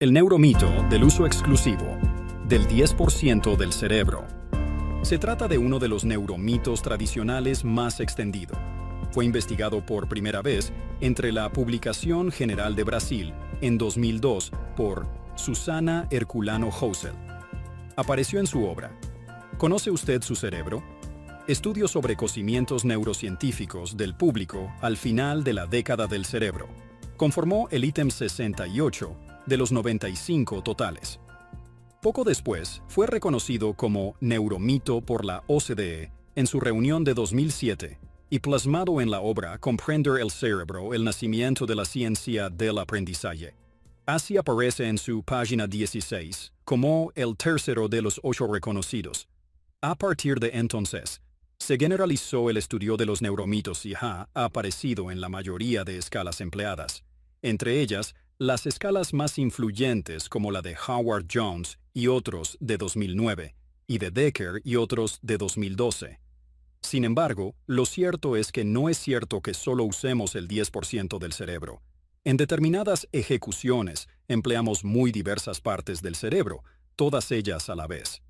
El neuromito del uso exclusivo del 10% del cerebro. Se trata de uno de los neuromitos tradicionales más extendido. Fue investigado por primera vez entre la Publicación General de Brasil en 2002 por Susana Herculano Houssel. Apareció en su obra ¿Conoce usted su cerebro? Estudios sobre cocimientos neurocientíficos del público al final de la década del cerebro. Conformó el ítem 68 de los 95 totales. Poco después, fue reconocido como neuromito por la OCDE en su reunión de 2007 y plasmado en la obra Comprender el cerebro, el nacimiento de la ciencia del aprendizaje. Así aparece en su página 16 como el tercero de los 8 reconocidos. A partir de entonces, se generalizó el estudio de los neuromitos y ha aparecido en la mayoría de escalas empleadas, entre ellas las escalas más influyentes como la de Howard Jones y otros de 2009, y de Decker y otros de 2012. Sin embargo, lo cierto es que no es cierto que solo usemos el 10% del cerebro. En determinadas ejecuciones empleamos muy diversas partes del cerebro, todas ellas a la vez.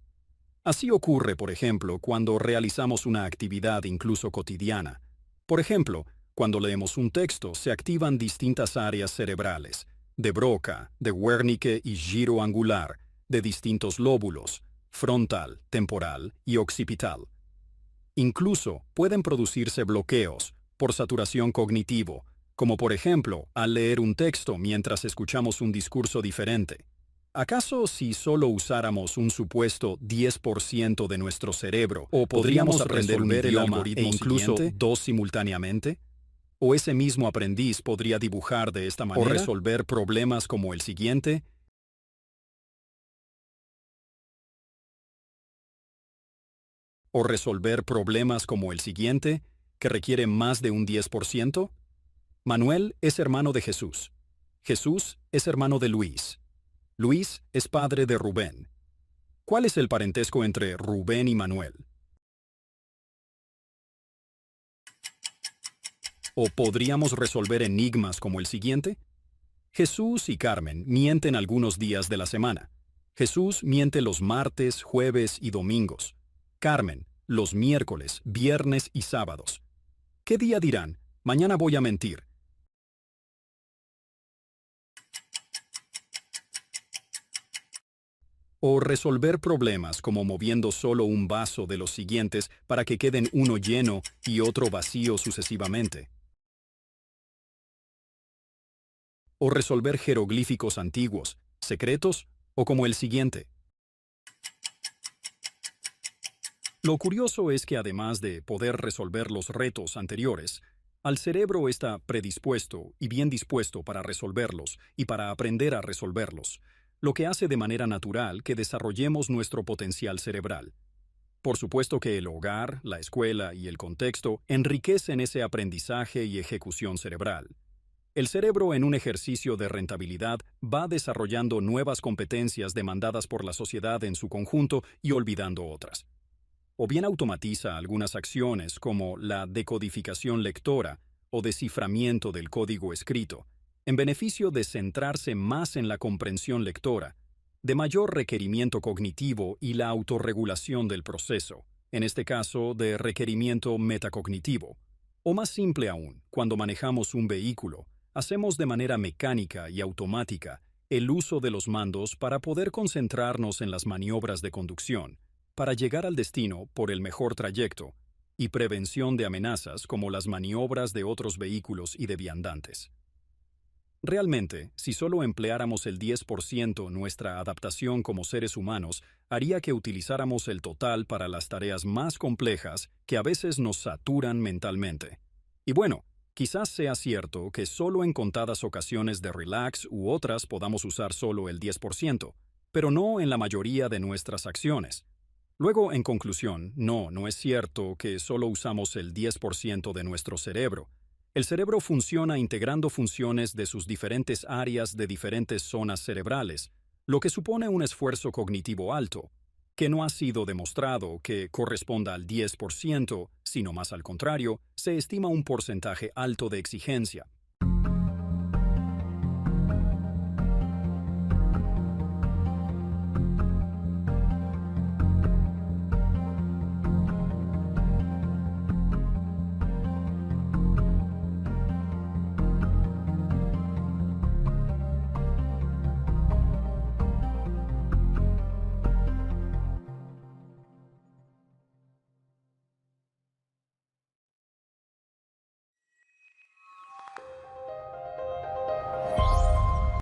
Así ocurre, por ejemplo, cuando realizamos una actividad incluso cotidiana. Por ejemplo, cuando leemos un texto se activan distintas áreas cerebrales, de Broca, de Wernicke y giro angular, de distintos lóbulos, frontal, temporal y occipital. Incluso pueden producirse bloqueos por saturación cognitivo, como por ejemplo al leer un texto mientras escuchamos un discurso diferente. ¿Acaso si solo usáramos un supuesto 10% de nuestro cerebro, o podríamos aprender un idioma e incluso dos simultáneamente? ¿O ese mismo aprendiz podría dibujar de esta manera? ¿O resolver problemas como el siguiente? ¿O resolver problemas como el siguiente, que requiere más de un 10%? Manuel es hermano de Jesús. Jesús es hermano de Luis. Luis es padre de Rubén. ¿Cuál es el parentesco entre Rubén y Manuel? ¿O podríamos resolver enigmas como el siguiente? Jesús y Carmen mienten algunos días de la semana. Jesús miente los martes, jueves y domingos. Carmen, los miércoles, viernes y sábados. ¿Qué día dirán? Mañana voy a mentir. O resolver problemas como moviendo solo un vaso de los siguientes para que queden uno lleno y otro vacío sucesivamente. O resolver jeroglíficos antiguos, secretos o como el siguiente. Lo curioso es que además de poder resolver los retos anteriores, al cerebro está predispuesto y bien dispuesto para resolverlos y para aprender a resolverlos, lo que hace de manera natural que desarrollemos nuestro potencial cerebral. Por supuesto que el hogar, la escuela y el contexto enriquecen ese aprendizaje y ejecución cerebral. El cerebro en un ejercicio de rentabilidad va desarrollando nuevas competencias demandadas por la sociedad en su conjunto y olvidando otras. O bien automatiza algunas acciones como la decodificación lectora o desciframiento del código escrito, en beneficio de centrarse más en la comprensión lectora, de mayor requerimiento cognitivo y la autorregulación del proceso, en este caso de requerimiento metacognitivo. O más simple aún, cuando manejamos un vehículo, hacemos de manera mecánica y automática el uso de los mandos para poder concentrarnos en las maniobras de conducción, para llegar al destino por el mejor trayecto, y prevención de amenazas como las maniobras de otros vehículos y de viandantes. Realmente, si solo empleáramos el 10%, nuestra adaptación como seres humanos haría que utilizáramos el total para las tareas más complejas que a veces nos saturan mentalmente. Y bueno, quizás sea cierto que solo en contadas ocasiones de relax u otras podamos usar solo el 10%, pero no en la mayoría de nuestras acciones. Luego, en conclusión, no es cierto que solo usamos el 10% de nuestro cerebro. El cerebro funciona integrando funciones de sus diferentes áreas de diferentes zonas cerebrales, lo que supone un esfuerzo cognitivo alto, que no ha sido demostrado que corresponda al 10%, sino más al contrario, se estima un porcentaje alto de exigencia,